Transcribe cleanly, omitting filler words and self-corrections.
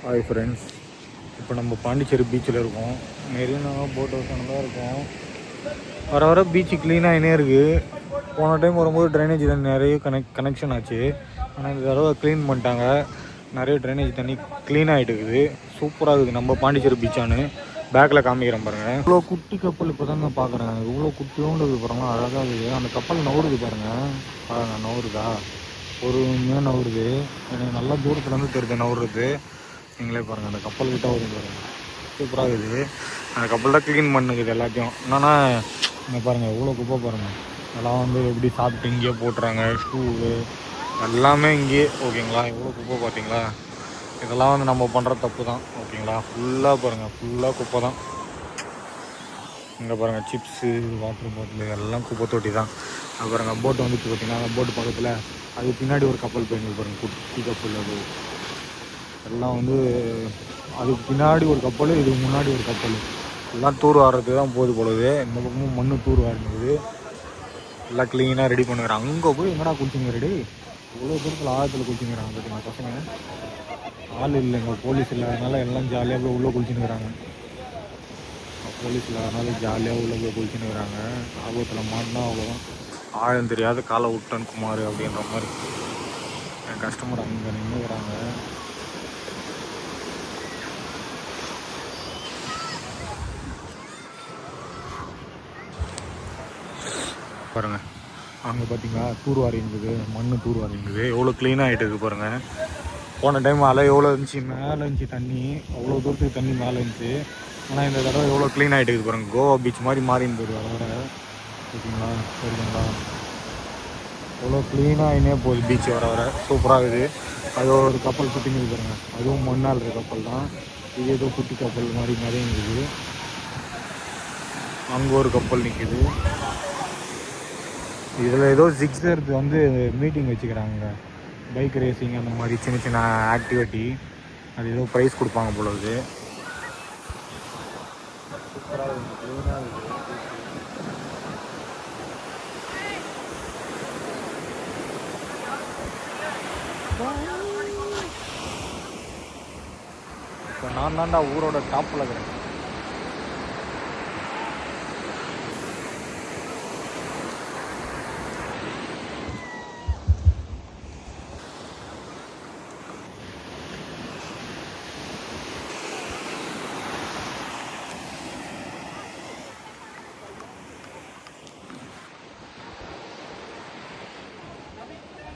Hi friends, இப்போ நம்ம பாண்டிச்சேரி பீச்சில் இருக்கோம். மெரினா போட் ஹவுஸ் தான் இருக்கும். வர வர பீச்சு க்ளீனாகினே இருக்குது. போன டைம் வரும்போது ட்ரைனேஜ் தண்ணி நிறைய கனெக்ஷன் ஆச்சு. ஆனால் இந்த தடவை க்ளீன் பண்ணிட்டாங்க. நிறைய ட்ரைனேஜ் தண்ணி க்ளீன் ஆகிட்டு இருக்குது. சூப்பராக இருக்குது நம்ம பாண்டிச்சேரி பீச்சானு. பேக்கில் காமிக்கிறேன் பாருங்கள். இவ்வளோ குட்டி கப்பல் இப்போ தாங்க பார்க்குறேன். இவ்வளோ குட்டியோண்டு பாருங்கள், அழகாக இருக்குது. அந்த கப்பல் நவுறுது பாருங்கள் நவுறுதா, பொறுமையாக நவுறுது. எனக்கு நல்லா தூரத்துலேருந்து தெரியுது நவுறுது. நீங்களே பாருங்கள், அந்த கப்பல் கிட்ட வரும் பாருங்கள், சூப்பராக இருக்குது. அந்த கப்பல் தான் க்ளீன் பண்ணுக்குது எல்லாத்தையும். என்னென்னா இங்கே பாருங்கள், எவ்வளோ குப்பை பாருங்கள். அதெல்லாம் எப்படி சாப்பிட்டு இங்கேயே போட்டுறாங்க. ஷூவு எல்லாமே இங்கேயே. ஓகேங்களா, எவ்வளோ குப்பை பார்த்தீங்களா. இதெல்லாம் நம்ம பண்ணுற தப்பு தான். ஓகேங்களா, ஃபுல்லாக பாருங்கள், ஃபுல்லாக குப்பை தான். இங்கே பாருங்கள், சிப்ஸு, வாட்டர் பாட்டிலு எல்லாம் குப்பை தொட்டி தான். அது பாருங்கள், போட்டு வந்துட்டு பார்த்தீங்கன்னா அந்த போட்டு பக்கத்தில் அது பின்னாடி ஒரு கப்பல் போயிருக்கு பாருங்கள், குட்டி கப்பல். அது எல்லாம் அதுக்கு பின்னாடி ஒரு கப்பல், இதுக்கு முன்னாடி ஒரு கப்பல். எல்லாம் தூர் வாடுறதுக்கு தான் போது பொழுது. இந்த பக்கமும் மண்ணு தூர் வாடுறது. எல்லாம் க்ளீனாக ரெடி பண்ணுறாங்க. அங்கே போய் எங்கடா குளிச்சுங்க ரெடி, இவ்வளோ தூரத்தில் ஆழத்தில் குளிச்சுங்கிறாங்க பார்த்தீங்களா பசங்க. ஆள் இல்லைங்க, போலீஸ் இல்லாதனால எல்லாம் ஜாலியாக போய் உள்ளே குளிச்சுன்னுக்குறாங்க. போலீஸ் இல்லாதனால ஜாலியாக உள்ளே போய் குளிச்சுன்னுக்குறாங்க. ஆபத்தில் மாட்டினா அவ்வளோதான். ஆழம் தெரியாத காலை விட்டன் குமார் அப்படின்ற மாதிரி. என் கஸ்டமர் அங்கே நின்றுக்கிறாங்க. பாருங்கள், அங்கே பார்த்தீங்களா தூர்வாரி இருந்தது, மண் தூர்வாரி இருந்தது. எவ்வளோ க்ளீனாக ஆகிட்டு இருக்குது பாருங்கள். போன டைம் அலை எவ்வளோ இருந்துச்சு, மேலே இருந்துச்சு தண்ணி, அவ்வளோ தூரத்துக்கு தண்ணி மேலே இருந்துச்சு. ஆனால் இந்த தடவை எவ்வளோ க்ளீன் ஆகிட்டு இருக்குது பாருங்கள். கோவா பீச் மாதிரி மாறின்னு போயிடுது வர வர. ஓகேங்களா, சரிங்களா, எவ்வளோ க்ளீனாக ஆகினே போகுது பீச் வர வர. சூப்பராக இருக்குது. அது ஒரு கப்பல் சுற்றிங்க பாருங்க, அதுவும் மண்ணால் இருக்க கப்பல் தான். இது ஏதோ குட்டி கப்பல் மாதிரி நிறைய இருக்குது. அங்கே ஒரு கப்பல் நிற்குது. இதில் ஏதோ சிக்ஸருக்கு மீட்டிங் வச்சுக்கிறாங்க. பைக் ரேசிங் அந்த மாதிரி சின்ன சின்ன ஆக்டிவிட்டி. அது ஏதோ ப்ரைஸ் கொடுப்பாங்க போல இருக்குது. சூப்பராக இருக்குது. இப்போ நான் தான்டா ஊரோட டாப்பில் இருக்கிறேன்.